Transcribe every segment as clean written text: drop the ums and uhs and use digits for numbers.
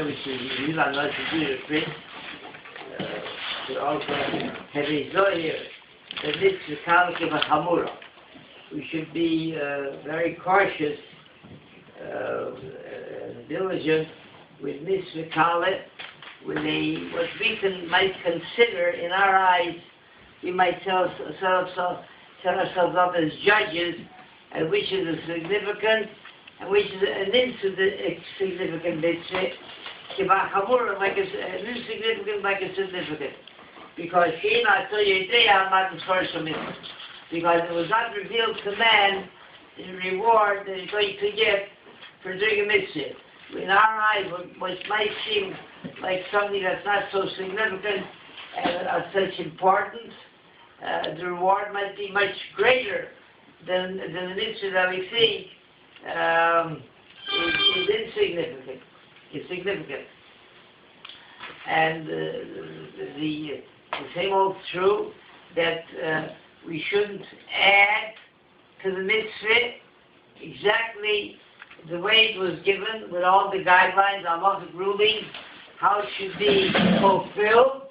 which is not to do the print, to also have a zohir, that this is kalki v'chamura. We should be very cautious, diligent with mitzvah kala, what we might consider in our eyes, we might set ourselves up as judges, and which is a significant and which is an insignificant mitzvah, like an insignificant like a significant. Because because it was not revealed to man the reward that he's going to get for doing a mitzvah. In our eyes, what might seem like something that's not so significant and of such importance, the reward might be much greater than the mitzvah that we see is insignificant. It's significant. And the same holds true that we shouldn't add to the mitzvah exactly the way it was given with all the guidelines, halachic rulings, how it should be fulfilled.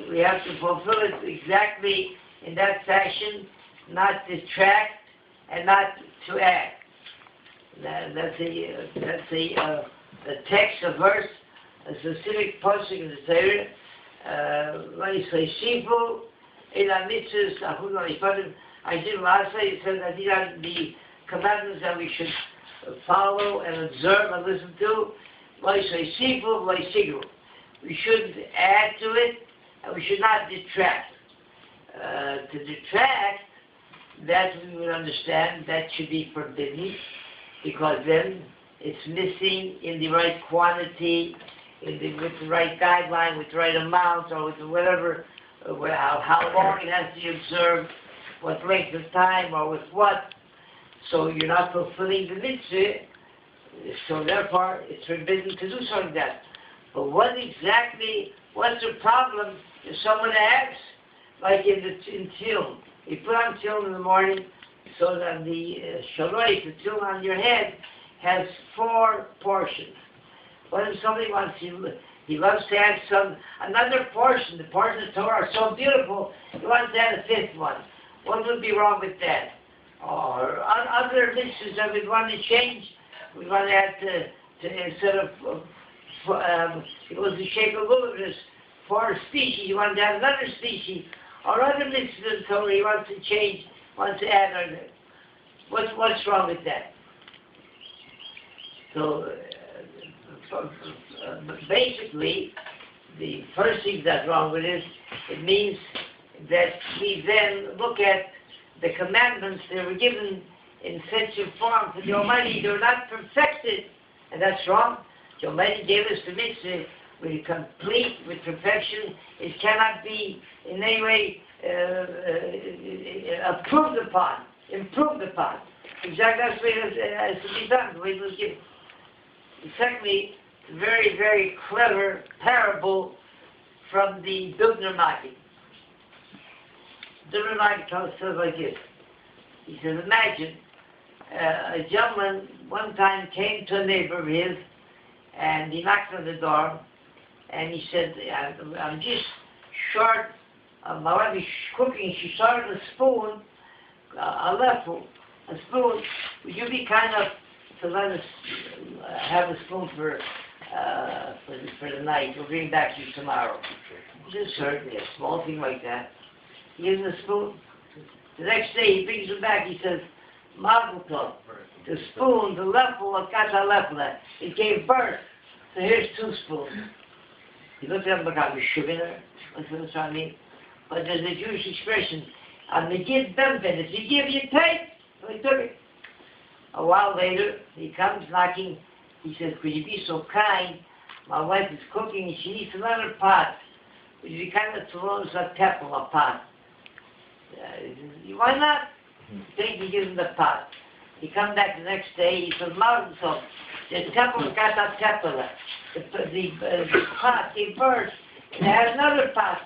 We have to fulfill it exactly in that fashion, not detract and not to add. That's a text, a verse, a specific pasuk in the Torah. I did last night. It says that these are the commandments that we should follow and observe and listen to. We shouldn't add to it, and we should not detract. To detract, that we would understand that should be forbidden, because then it's missing in the right quantity, with the right guideline, with the right amount, or with whatever, how long it has to be observed, what length of time, or with what. So you're not fulfilling the mitzvah, so therefore it's forbidden to do something like that. But what's the problem if someone asks, like in Tzion, you put on Tzion in the morning, so that the shaloi, the Tzion on your head, has 4 portions. What if somebody wants he loves to add another portion, the portions of Torah are so beautiful, he wants to add a 5th one. What would be wrong with that? Or other mitzvahs that we'd want to change, we want to add to instead of it was the shape of wilderness for a species, you want to add another species, or other mitzvahs in Torah he wants to change, wants to add on it. What's wrong with that? So basically, the first thing that's wrong with it means that we then look at the commandments that were given in such a form for the Almighty. They were not perfected, and that's wrong. The Almighty gave us the mitzvah with complete, with perfection. It cannot be in any way improved upon. Exactly that's the way it has to be done, the way it was given. Secondly, a very, very clever parable from the Dubner Magi. Dubner Magi says like this. He says, imagine a gentleman one time came to a neighbor of his, and he knocked on the door, and he said, I'm just short, my wife is cooking, she started a spoon, a spoon, would you be kind enough to let us have a spoon for the night? We'll bring back to you tomorrow. Just certainly a small thing like that. He gives him a spoon. The next day he brings him back. He says, Mazel tov, the spoon, the lefel of kata lefle, it gave birth. So here's 2 spoons. He looked at him like I was shuviner. That's what I mean. But there's a Jewish expression, I'm the give benefit. If you give, you take. So he took it. A while later, he comes knocking. He says, could you be so kind? My wife is cooking and she needs another pot. Would you be kind enough to loan us a tepel, a pot? Why not? He gives him the pot. He comes back the next day, he says, Mazel tov, the tepel got a tepel. The pot gave birth. And I had another pot.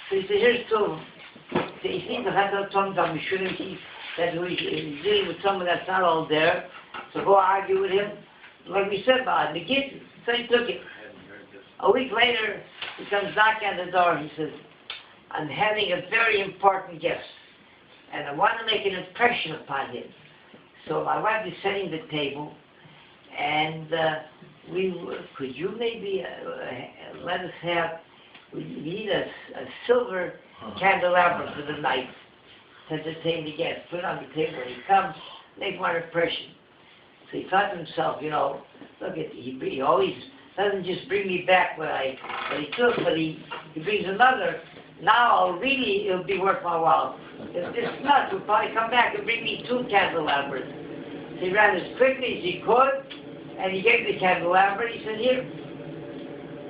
So he said, here's 2 of them. So he seems to have no tongue on me, shouldn't he? that he's dealing with someone that's not all there. So go argue with him. Like we said about it, the kid, so he took it. A week later, he comes knocking on the door. He says, I'm having a very important guest, and I want to make an impression upon him. So my wife is setting the table, and could you maybe let us have, we need a silver candelabra for the night to entertain the guest. Put it on the table when he comes, make one impression. So he thought to himself, look, he always doesn't just bring me back what he took, but he brings another. Now it'll be worth my while. If this nuts, he'll probably come back and bring me 2 candelabras. So he ran as quickly as he could, and he gave the candelabra. He said, here,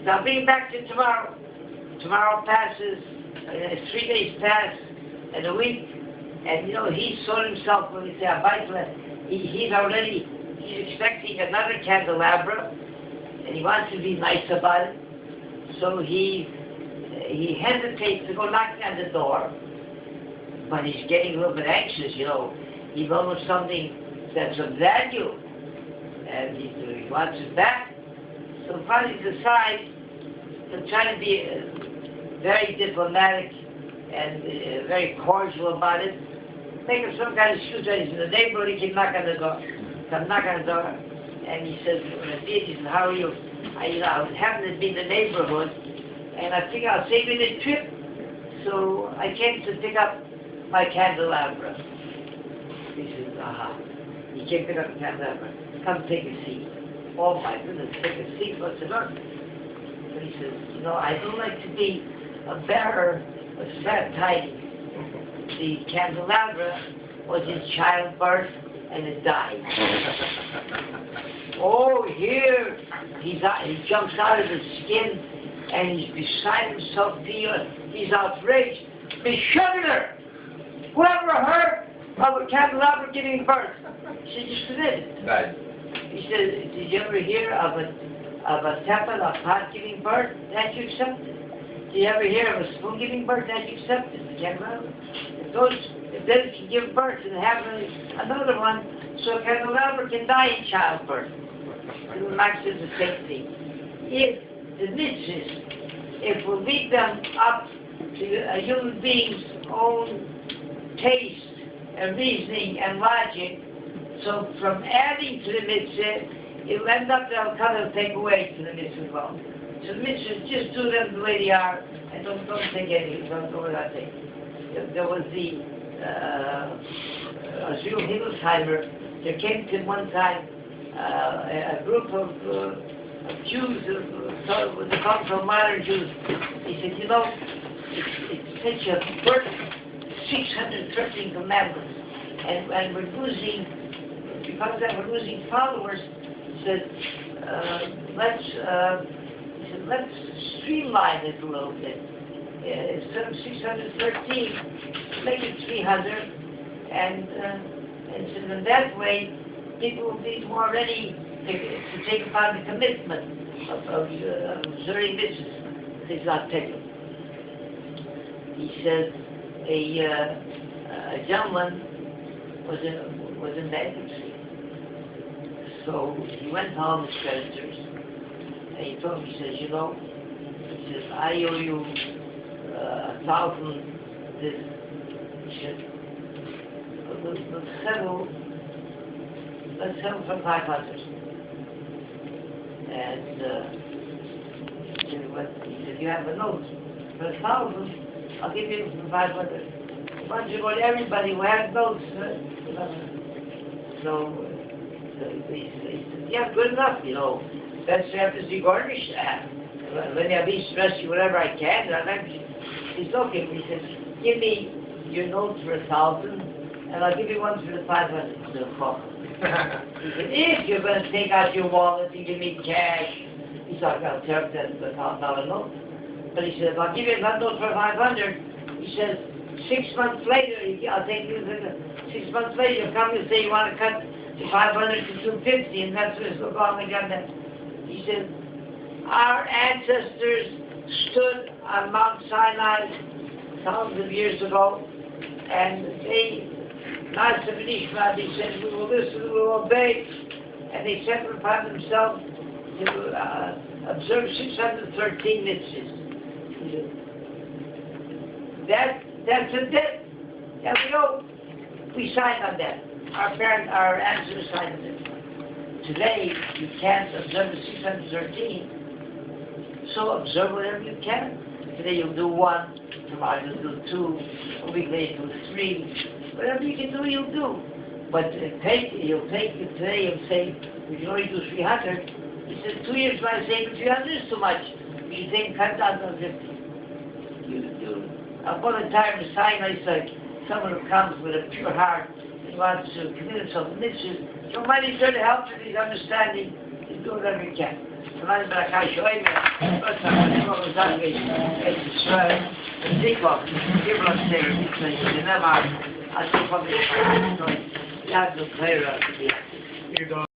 so I'll bring it back to you tomorrow. Tomorrow passes, 3 days pass, and a week, and he saw himself when he said, he's expecting another candelabra, and he wants to be nice about it. So he hesitates to go knocking on the door, but he's getting a little bit anxious, He knows something that's of value, and he wants it back. So finally decides to try to be very diplomatic and very cordial about it. Make him some kind of excuse that he's in the neighborhood. He can knock on the door. And he says, he says, how are you? I happen to be in the neighborhood, and I think I'll save you the trip. So I came to pick up my candelabra. He says, aha. He came to pick up the candelabra. Come take a seat. Oh my goodness, take a seat. What's it on? But he says, I don't like to be a bearer of sad tidings. The candelabra was in childbirth and it died. Oh, here he jumps out of his skin and he's beside himself. He's outraged. Mishuggah! Whoever heard of a candelabra giving birth? He said, just a minute. Right. He said, did you ever hear of a tefah, a pot giving birth? That you accepted? Did you ever hear of a spoon giving birth? That you accepted? The candelabra? If those can give birth and have another one, so a candelabra can die in childbirth. And the Max says the same thing. If the mitzvahs, if we lead them up to a human being's own taste and reasoning and logic, so from adding to the mitzvah, it'll end up that will kind of take away to the mitzvah as well. So the mitzvahs, just do them the way they are, and don't take anything, don't go without taking. There was the Azul Himmelsheimer. There came to one time a group of Jews, they come from modern Jews. He said, it's such a burden, 613 commandments, and we're losing, because of that we're losing followers. He said, let's streamline it a little bit. Instead of 613, make it 300, and so in that way, people will be more ready to take upon the commitment of observing mitzvahs. It's not technical. He said a gentleman was in bankruptcy, so he went home to his creditors, and he told him, he says, I owe you 1,000 this. He said, let's settle for 500. And he said, you have a note for 1,000, I'll give you for 500. Why don't you go to everybody who has notes? So he said, yeah, good enough, That's after the garnish. When I be stressed, whatever I can, he's okay. He says, give me your notes for 1,000, and I'll give you one for the 500. He said, if you're going to take out your wallet and give me cash, he said, I'll tear up that $1,000 note. But he said, I'll give you that note for 500. He says, 6 months later, I'll take you 6 months later, you'll come and say you want to cut the 500 to 250, and that's what it's going on again. He said, our ancestors stood on Mount Sinai thousands of years ago, and Nasa B'nishma, they said, we will listen, we will obey. And they set upon themselves to observe 613 mitzvahs. That's a debt. And we signed on that. Our ancestors signed on that. Today, you can't observe the 613, so observe whatever you can. Today you'll do 1, tomorrow you'll do 2, a week later you'll do 3. Whatever you can do, you'll do. But you'll take it today and say, we can only do 300. He says, 2 years by saying 300 is too much. You should take cut down to 50. Upon a time, the sign is like someone who comes with a pure heart and wants to commit himself to mitzvahs. So money is going to help with his understanding to do whatever he can. So money is like, I show him, first time, I'm going to say, it's Israel, the Zikov, give us there, the Nevar, I think from the Israel, you have to play around to be active.